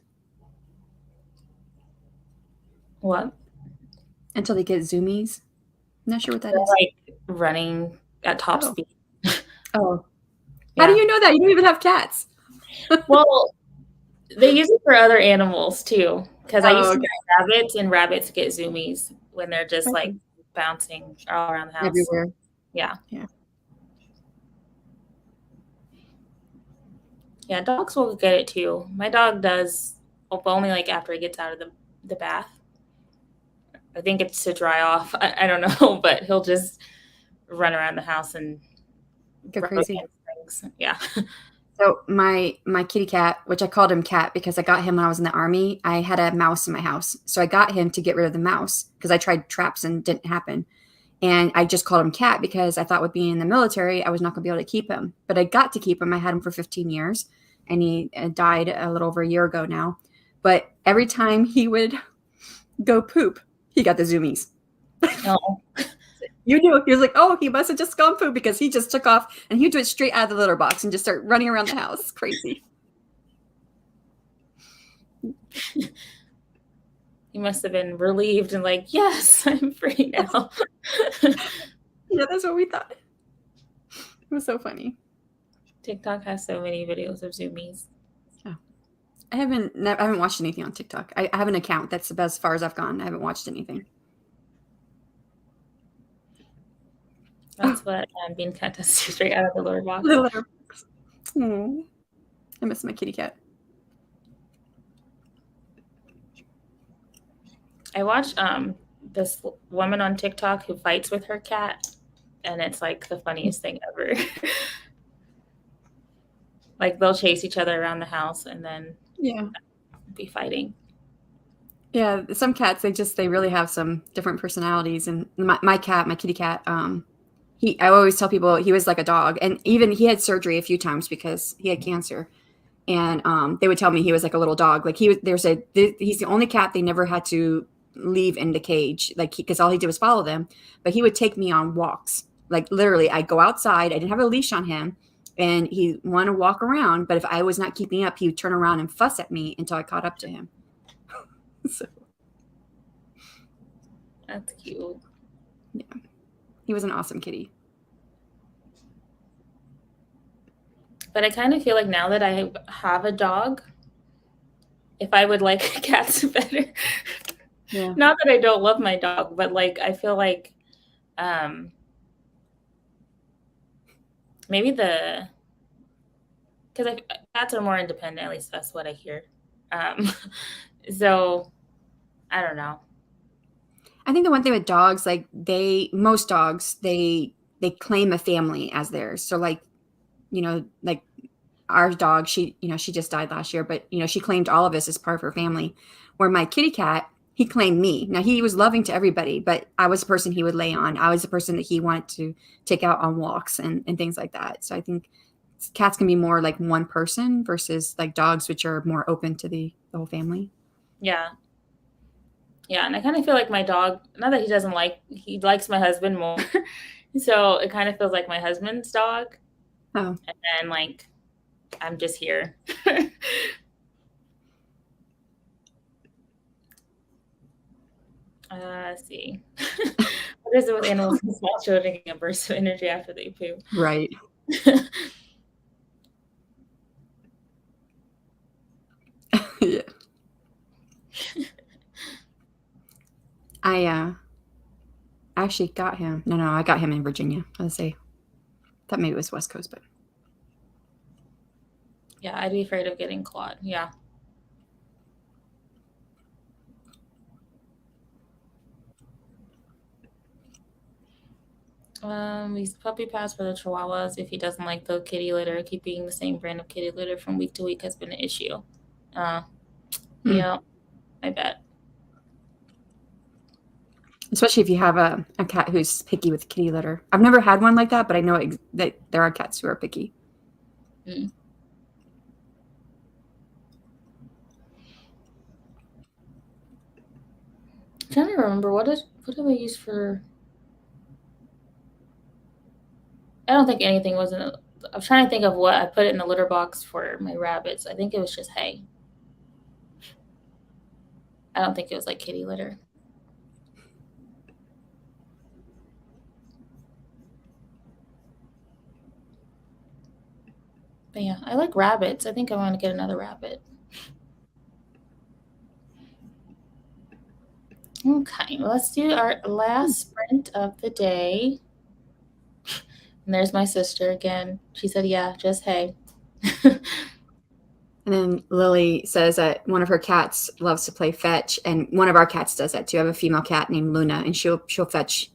What? Until they get zoomies. I'm not sure what that is. Like running at top speed. Oh. Yeah. How do you know that? You don't even have cats. Well, they use it for other animals too. Because I used to get rabbits, and rabbits get zoomies when they're just like bouncing all around the house. Everywhere. Yeah. Yeah. Yeah, dogs will get it too. My dog does, but only like after he gets out of the bath. I think it's to dry off. I don't know, but he'll just run around the house and go crazy. Things. Yeah. So my kitty cat, which I called him Cat because I got him when I was in the Army, I had a mouse in my house. So I got him to get rid of the mouse because I tried traps and it didn't happen. And I just called him Cat because I thought with being in the military, I was not going to be able to keep him. But I got to keep him. I had him for 15 years. And he died a little over a year ago now. But every time he would go poop, he got the zoomies. Oh. You knew. He was like, oh, he must have just gone poop because he just took off and he would do it straight out of the litter box and just start running around the house. Crazy. He must have been relieved and like, yes, I'm free now. Yeah, that's what we thought. It was so funny. TikTok has so many videos of zoomies. Yeah. I haven't watched anything on TikTok. I have an account. That's about as far as I've gone. I haven't watched anything. That's what Bean Cat does straight out of the litter box. Oh, I miss my kitty cat. I watched this woman on TikTok who fights with her cat, and it's like the funniest thing ever. Like they'll chase each other around the house and then be fighting. Yeah, some cats they really have some different personalities. And my kitty cat, I always tell people he was like a dog, and even he had surgery a few times because he had cancer. And they would tell me he was like a little dog. Like he's the only cat they never had to leave in the cage, like because all he did was follow them. But he would take me on walks. Like literally, I'd go outside. I didn't have a leash on him, and he wanted to walk around. But if I was not keeping up, he would turn around and fuss at me until I caught up to him. So. That's cute. Yeah, he was an awesome kitty. But I kind of feel like now that I have a dog, if I would like cats better. Yeah. Not that I don't love my dog, but like I feel like maybe the because cats are more independent. At least that's what I hear. Um, so I don't know. I think the one thing with dogs, like most dogs, they claim a family as theirs. So like, like our dog, she just died last year, but she claimed all of us as part of her family. Where my kitty cat, he claimed me. Now he was loving to everybody, but I was the person he would lay on. I was the person that he wanted to take out on walks and things like that. So I think cats can be more like one person versus like dogs, which are more open to the whole family. Yeah. Yeah, and I kind of feel like my dog, not that he likes my husband more. So it kind of feels like my husband's dog. Oh, And then, like, I'm just here. Let's see. What is it with animals and small children getting a burst of energy after they poop? right. Yeah. I actually got him. No, I got him in Virginia. Let's say thought maybe it was West Coast, but Yeah, I'd be afraid of getting clawed. Yeah. He's puppy pads for the Chihuahuas. If he doesn't like the kitty litter, keeping the same brand of kitty litter from week to week has been an issue. Uh, yeah, I bet. especially if you have a cat who's picky with kitty litter. I've never had one like that, but I know that there are cats who are picky. Mm. I'm trying to remember what did I use for. I don't think anything was in. I'm trying to think of what I put in the litter box for my rabbits. I think it was just hay. I don't think it was like kitty litter. But yeah, I like rabbits. I think I want to get another rabbit. Okay, well, let's do our last sprint of the day. And there's my sister again. She said, "Yeah, just hay." And then Lily says that one of her cats loves to play fetch, and one of our cats does that too. I have a female cat named Luna, and she'll fetch.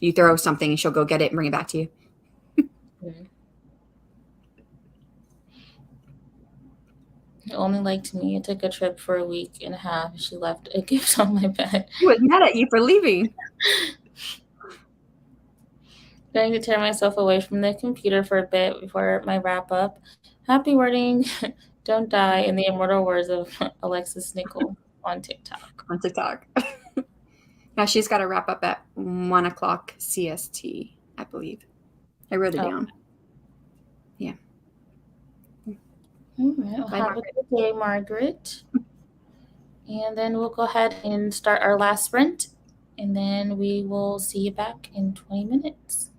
You throw something, and she'll go get it and bring it back to you. Mhm. It only liked me. It took a trip for a week and a half. She left a gift on my bed. She was mad at you for leaving. Going to tear myself away from the computer for a bit before my wrap up. Happy wording, don't die, in the immortal words of Alexis Nickel on TikTok. On TikTok. Now she's got to wrap up at 1 o'clock CST, I believe. I wrote it Oh, down. Yeah. all right. Well, Bye, have a Margaret. good day, Margaret. And then we'll go ahead and start our last sprint. And then we will see you back in 20 minutes.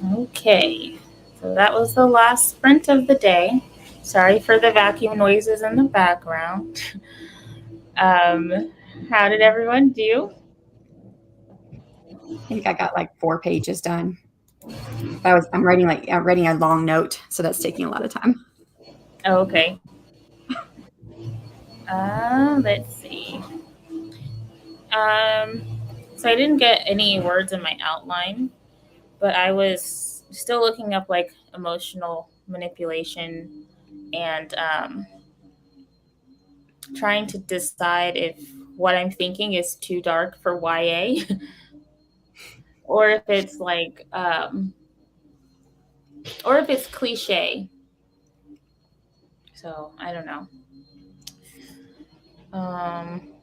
Okay, so that was the last sprint of the day. Sorry for the vacuum noises in the background. How did everyone do? I think I got like 4 pages done. I'm writing a long note, so that's taking a lot of time. Oh, okay. Let's see. Um, so I didn't get any words in my outline, but I was still looking up like emotional manipulation and trying to decide if what I'm thinking is too dark for YA or if it's like or if it's cliche. So I don't know. Um,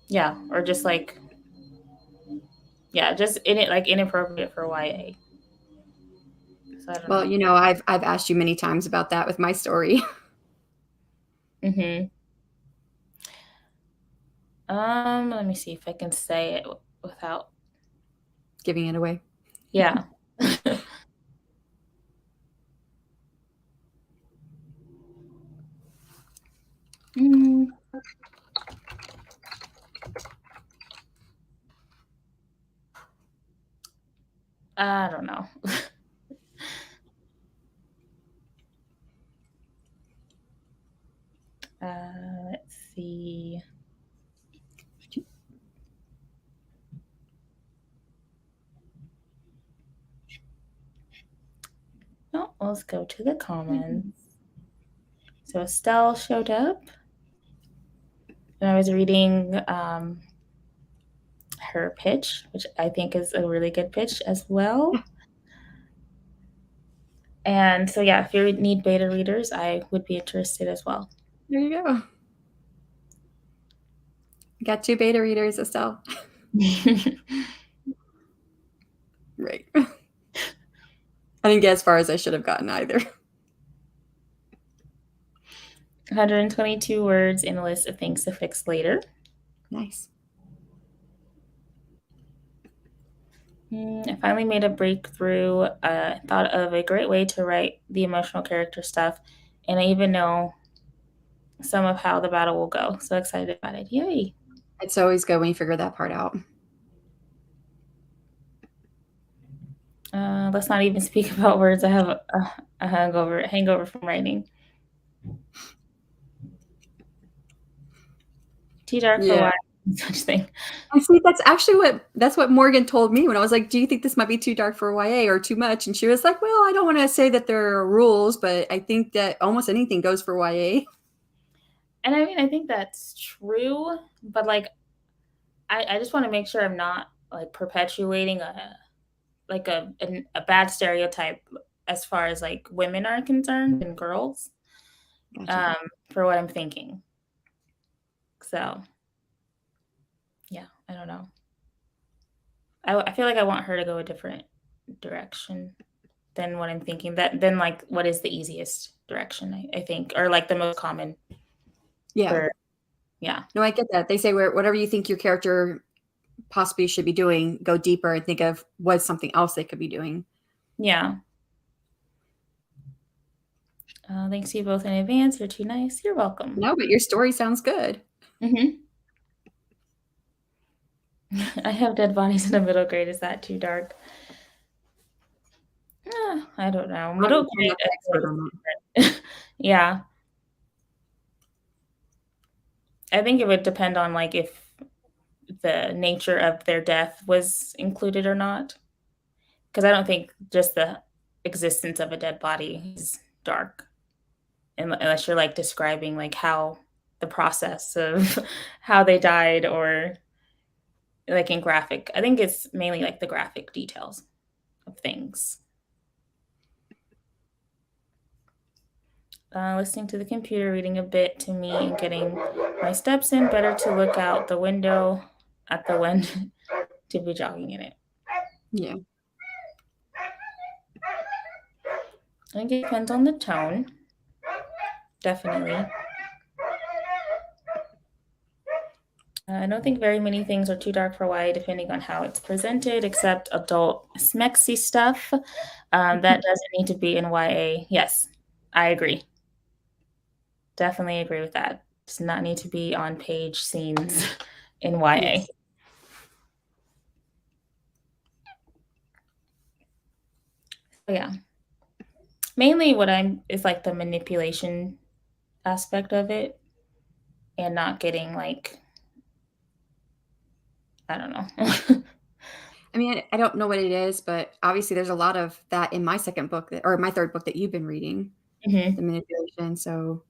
yeah, or just like just in it like inappropriate for YA. So I don't Well, know. I've asked you many times about that with my story. Mhm. Let me see if I can say it without. Giving it away. Yeah. mm, I don't know. Let's see. Oh, let's go to the comments. So Estelle showed up, and I was reading her pitch, which I think is a really good pitch as well. And so, yeah, if you need beta readers, I would be interested as well. There you go. Got 2 beta readers, Estelle. Right. I didn't get as far as I should have gotten either. 122 words in a list of things to fix later. Nice. I finally made a breakthrough. Thought of a great way to write the emotional character stuff, and I even know some of how the battle will go. So excited about it. Yay. It's always good when you figure that part out. Let's not even speak about words. I have a hangover from writing. Too dark for Yeah. why such thing. I see that's what Morgan told me when I was like, "Do you think this might be too dark for YA or too much?" And she was like, "Well, I don't want to say that there are rules, but I think that almost anything goes for YA." And I mean, I think that's true, but like, I just want to make sure I'm not like perpetuating a bad stereotype as far as like women are concerned and girls Gotcha. for what I'm thinking. So yeah, I don't know. I feel like I want her to go a different direction than what I'm thinking. Then like what is the easiest direction I think, or like the most common Yeah. for yeah. No, I get that. They say whatever you think your character possibly should be doing, go deeper and think of what's something else they could be doing. Yeah. Thanks to you both in advance. You're too nice. You're welcome. No, but your story sounds good. Mm-hmm. I have dead bodies in the middle grade. Is that too dark? I don't know. Middle I'm grade, not the I feel expert on that. like it's different. Yeah. I think it would depend on like if the nature of their death was included or not. Because I don't think just the existence of a dead body is dark, unless you're like describing like how the process of how they died or like in graphic. I think it's mainly like the graphic details of things. Listening to the computer, reading a bit to me, and getting my steps in. Better to look out the window at the wind to be jogging in it. Yeah. I think it depends on the tone. Definitely. I don't think very many things are too dark for YA, depending on how it's presented, except adult smexy stuff. That doesn't need to be in YA. Yes, I agree. Definitely agree with that. Does not need to be on page scenes in YA. Yes. So yeah. Mainly what I'm is like the manipulation aspect of it and not getting like I don't know. I mean, I don't know what it is, but obviously there's a lot of that in my second book or my third book that you've been reading, Mhm. the manipulation. So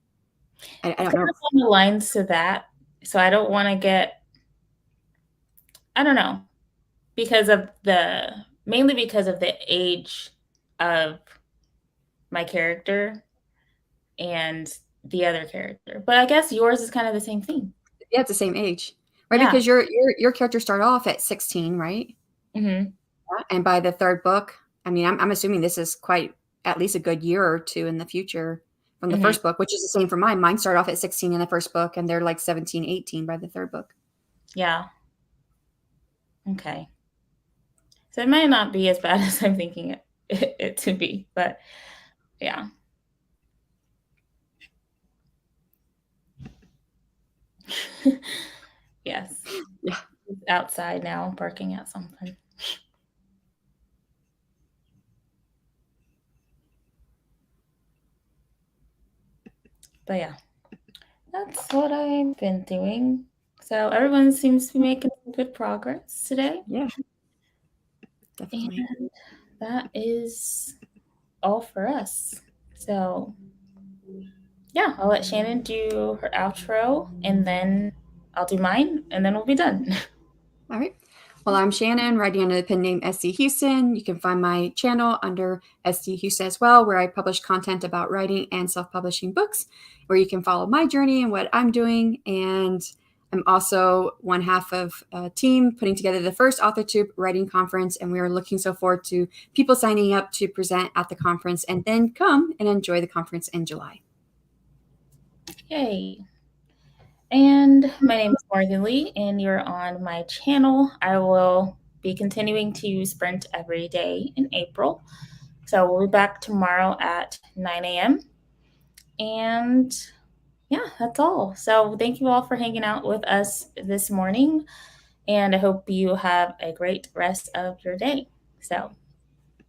I It's don't kind know. of on the lines to that. So I don't want to get I don't know. Because of the mainly because of the age of my character and the other character. But I guess yours is kind of the same thing. Yeah, it's the same age, right? Yeah. Because your character started off at 16, right? Mhm. Yeah. And by the third book, I mean, I'm assuming this is quite at least a good year or two in the future from the Mhm. first book, which is the same for mine. Mine started off at 16 in the first book, and they're like 17, 18 by the third book. Yeah. Okay. So it might not be as bad as I'm thinking it to be, but yeah. Yes. Yeah. He's outside now barking at something. But yeah, that's what I've been doing. So everyone seems to be making good progress today. Yeah, definitely. And that is all for us. So yeah, I'll let Shannon do her outro and then I'll do mine and then we'll be done. All right. Well, I'm Shannon, writing under the pen name SC Houston. You can find my channel under SC Houston as well, where I publish content about writing and self-publishing books, where you can follow my journey and what I'm doing. And I'm also one half of a team putting together the first AuthorTube writing conference, and we are looking so forward to people signing up to present at the conference and then come and enjoy the conference in July. Yay. And my name is Morgan Lee, and you're on my channel. I will be continuing to sprint every day in April. So we'll be back tomorrow at 9 a.m. And yeah, that's all. So thank you all for hanging out with us this morning. And I hope you have a great rest of your day. So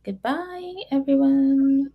goodbye, everyone.